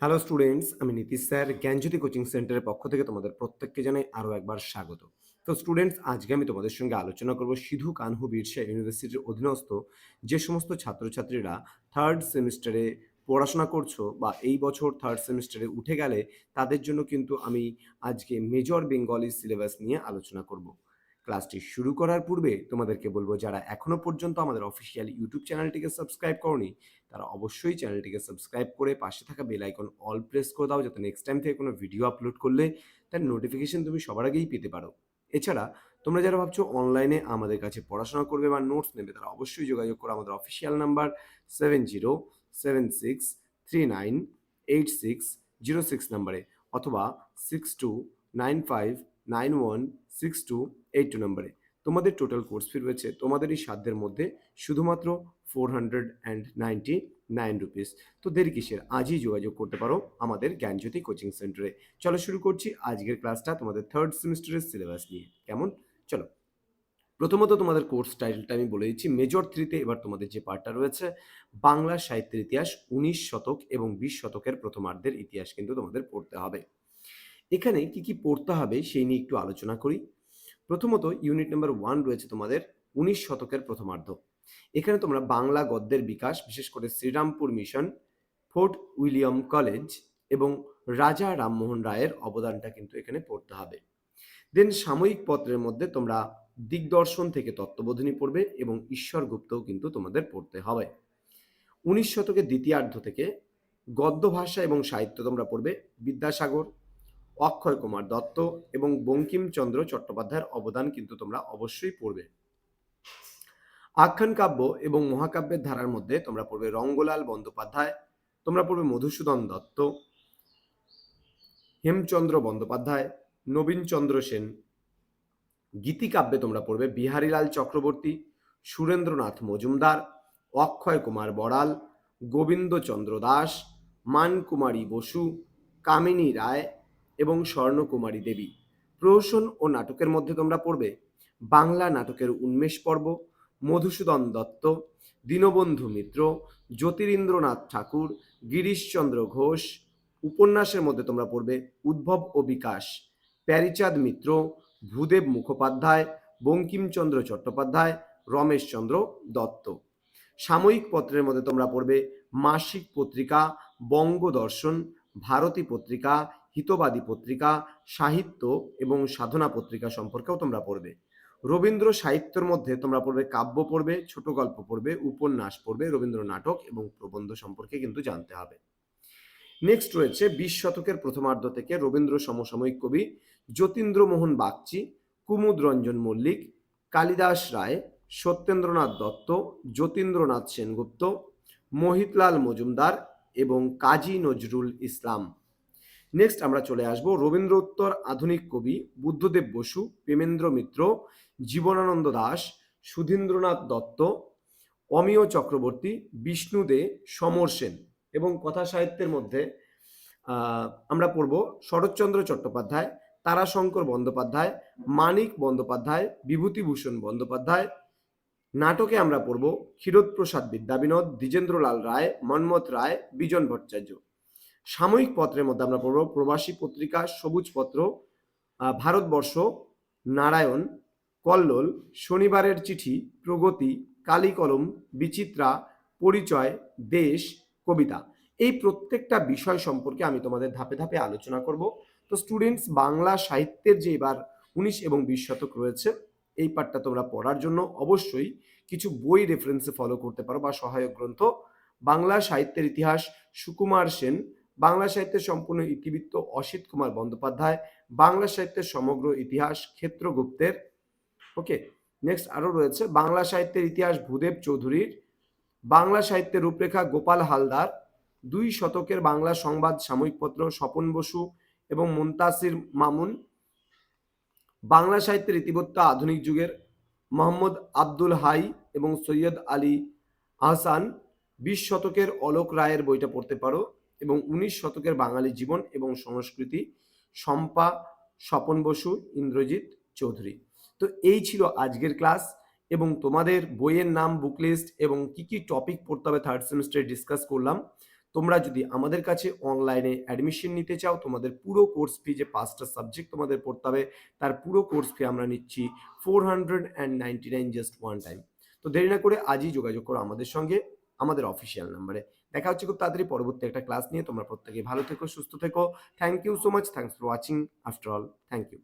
Hello students, আমি Nitish sir জ্ঞানজ্যোতি coaching সেন্টারের পক্ষ থেকে তোমাদের প্রত্যেককে জানাই আরও একবার স্বাগত। তো স্টুডেন্টস, আজকে আমি তোমাদের সঙ্গে আলোচনা করব সিধু কানহু বিরসা ইউনিভার্সিটির অধীনস্থ যে সমস্ত ছাত্রছাত্রীরা থার্ড সেমিস্টারে পড়াশোনা করছো বা এই বছর থার্ড সেমিস্টারে উঠে গেলে তাদের জন্য কিন্তু আমি আজকে মেজর বেঙ্গলি সিলেবাস নিয়ে আলোচনা করব। ক্লাসটি শুরু করার পূর্বে তোমাদেরকে বলবো, যারা এখনো পর্যন্ত আমাদের অফিসিয়াল ইউটিউব চ্যানেলটিকে সাবস্ক্রাইব করনি তারা অবশ্যই চ্যানেলটিকে সাবস্ক্রাইব করে পাশে থাকা বেল আইকন অল প্রেস করে দাও, যাতে নেক্সট টাইম থেকে কোনো ভিডিও আপলোড করলে তার নোটিফিকেশন তুমি সবার আগেই পেতে পারো। এছাড়া তোমরা যারা ভাবছো অনলাইনে আমাদের কাছে পড়াশোনা করবে বা নোটস নেবে, তারা অবশ্যই যোগাযোগ করো আমাদের অফিসিয়াল নাম্বার 7076398606 নাম্বারে, অথবা 6295916282 নাম্বারে। তোমাদের টোটাল কোর্স ফি রয়েছে তোমাদের এই সাধ্যের মধ্যে শুধুমাত্র 499 রুপিস। তো দেরি কিসের, আজই যোগাযোগ করতে পারো আমাদের জ্ঞানজ্যোতি কোচিং সেন্টারে। চলো শুরু করছি আজকের ক্লাসটা তোমাদের থার্ড সেমিস্টারের সিলেবাস নিয়ে। কেমন? চলো, প্রথমত তোমাদের কোর্স টাইটেলটা আমি বলে দিচ্ছি। মেজর 3তে এবার তোমাদের যে পার্টটা রয়েছে, বাংলা সাহিত্যের ইতিহাস 19 শতক এবং 20 শতকের প্রথমার্ধের ইতিহাস কিন্তু তোমাদের পড়তে হবে। এখানে কি কি পড়তে হবে সেই নিয়ে একটু আলোচনা করি। প্রথমত ইউনিট নাম্বার 1 রয়েছে তোমাদের 19 শতকের প্রথমার্ধ। এখানে তোমরা বাংলা গদ্যের বিকাশ, বিশেষ করে Serampore mission, Fort William College এবং রাজা রামমোহন রায়ের অবদানটা কিন্তু এখানে পড়তে হবে। দেন সাময়িক পত্রের মধ্যে তোমরা দিগদর্শন থেকে তত্ত্ববোধিনী পড়বে এবং ঈশ্বর গুপ্তও কিন্তু তোমাদের পড়তে হবে। 19 শতকের দ্বিতীয়ার্ধ থেকে গদ্য ভাষা এবং সাহিত্য তোমরা পড়বে বিদ্যাসাগর, অক্ষয় কুমার দত্ত এবং বঙ্কিমচন্দ্র চট্টোপাধ্যায়ের অবদান কিন্তু তোমরা অবশ্যই পড়বে। আখ্যান কাব্য এবং মহাকাব্যের ধারার মধ্যে তোমরা পড়বে রঙ্গলাল বন্দ্যোপাধ্যায়, তোমরা পড়বে মধুসূদন দত্ত, হেমচন্দ্র বন্দ্যোপাধ্যায়, নবীনচন্দ্র সেন। গীতিকাব্যে তোমরা পড়বে বিহারীলাল চক্রবর্তী, সুরেন্দ্রনাথ মজুমদার, অক্ষয় কুমার বড়াল, গোবিন্দচন্দ্র দাস, মানকুমারী বসু, কামিনী রায় এবং স্বর্ণকুমারী দেবী। প্রহসন ও নাটকের মধ্যে তোমরা পড়বে বাংলা নাটকের উন্মেষ পর্ব, মধুসূদন দত্ত, দীনবন্ধু মিত্র, জ্যোতিরিন্দ্রনাথ ঠাকুর, গিরিশচন্দ্র ঘোষ। উপন্যাসের মধ্যে তোমরা পড়বে উদ্ভব ও বিকাশ, প্যারীচাঁদ মিত্র, ভূদেব মুখোপাধ্যায়, বঙ্কিমচন্দ্র চট্টোপাধ্যায়, রমেশচন্দ্র দত্ত। সাময়িক পত্রের মধ্যে তোমরা পড়বে মাসিক পত্রিকা, বঙ্গদর্শন, ভারতী পত্রিকা, হিতবাদী পত্রিকা, সাহিত্য এবং সাধনা পত্রিকা সম্পর্কেও তোমরা পড়বে। রবীন্দ্র সাহিত্যের মধ্যে তোমরা পড়বে কাব্য পড়বে, ছোট গল্প পড়বে, উপন্যাস পড়বে, রবীন্দ্র নাটক এবং প্রবন্ধ সম্পর্কে কিন্তু জানতে হবে। নেক্সট রয়েছে 20 শতকের প্রথমার্ধ থেকে রবীন্দ্র সমসাময়িক কবি যতীন্দ্রমোহন বাগচি, কুমুদ রঞ্জন মল্লিক, কালিদাস রায়, সত্যেন্দ্রনাথ দত্ত, যতীন্দ্রনাথ সেনগুপ্ত, মোহিতলাল মজুমদার এবং কাজী নজরুল ইসলাম। নেক্সট আমরা চলে আসবো রবীন্দ্রোত্তর আধুনিক কবি বুদ্ধদেব বসু, প্রেমেন্দ্র মিত্র, জীবনানন্দ দাশ, সুধীন্দ্রনাথ দত্ত, অমিয় চক্রবর্তী, বিষ্ণু দে, সমর সেন। এবং কথা সাহিত্যের মধ্যে আমরা পড়ব শরৎচন্দ্র চট্টোপাধ্যায়, তারাশঙ্কর বন্দ্যোপাধ্যায়, মানিক বন্দ্যোপাধ্যায়, বিভূতিভূষণ বন্দ্যোপাধ্যায়। নাটকে আমরা পড়ব ক্ষীরোদপ্রসাদ বিদ্যাবিনোদ, দ্বিজেন্দ্রলাল রায়, মন্মথ রায়, বিজন ভট্টাচার্য। সাময়িক পত্রের মধ্যে আমরা পড়ব প্রবাসী পত্রিকা, সবুজ পত্র, ভারতবর্ষ, নারায়ণ, কল্লোল, শনিবারের চিঠি, প্রগতি, কালিকলম, বিচিত্রা, পরিচয়, দেশ, কবিতা। এই প্রত্যেকটা বিষয় সম্পর্কে আমি তোমাদের ধাপে ধাপে আলোচনা করব। তো স্টুডেন্টস, বাংলা সাহিত্যের যে এবার 19 এবং 20 শতক রয়েছে, এই পার্টটা তোমরা পড়ার জন্য অবশ্যই কিছু বই রেফারেন্সে ফলো করতে পারো বা সহায়ক গ্রন্থ। বাংলা সাহিত্যের ইতিহাস সুকুমার সেন, বাংলা সাহিত্যের সম্পূর্ণ ইতিবৃত্ত অসিত কুমার বন্দ্যোপাধ্যায়, বাংলা সাহিত্যের সমগ্র ইতিহাস ক্ষেত্রগুপ্তের। ওকে, নেক্সট আরও রয়েছে বাংলা সাহিত্যের ইতিহাস ভূদেব চৌধুরীর, বাংলা সাহিত্যের রূপরেখা গোপাল হালদার, 2 শতকের বাংলা সংবাদ সাময়িকপত্র স্বপন বসু এবং মুনতাসির মামুন, বাংলা সাহিত্যের ইতিবৃত্ত আধুনিক যুগের মোহাম্মদ আব্দুল হাই এবং সৈয়দ আলী আহসান। 20 শতকের অলোক রায়ের বইটা পড়তে পারো এবং 19 শতকের বাঙালি জীবন এবং সংস্কৃতি শম্পা, স্বপন বসু, ইন্দ্রজিৎ চৌধুরী। তো এই ছিল আজকের ক্লাস এবং তোমাদের বইয়ের নাম, বুক লিস্ট এবং কি কি টপিক পড়তে হবে থার্ড সেমিস্টারে ডিসকাস করলাম। তোমরা যদি আমাদের কাছে অনলাইনে অ্যাডমিশন নিতে চাও, তোমাদের পুরো কোর্স ফি, যে 5টা সাবজেক্ট তোমাদের পড়তে হবে, তার পুরো কোর্স ফি আমরা নিচ্ছি 499 জাস্ট ওয়ান টাইম। তো দেরি না করে আজই যোগাযোগ করো আমাদের সঙ্গে, আমাদের অফিসিয়াল নাম্বারে। দেখা হচ্ছে খুব তাড়াতাড়ি পরবর্তী একটা ক্লাস নিয়ে। তোমরা প্রত্যেকেই ভালো থেকো, সুস্থ থেকো। Thank you so much. Thanks for watching. After all, thank you.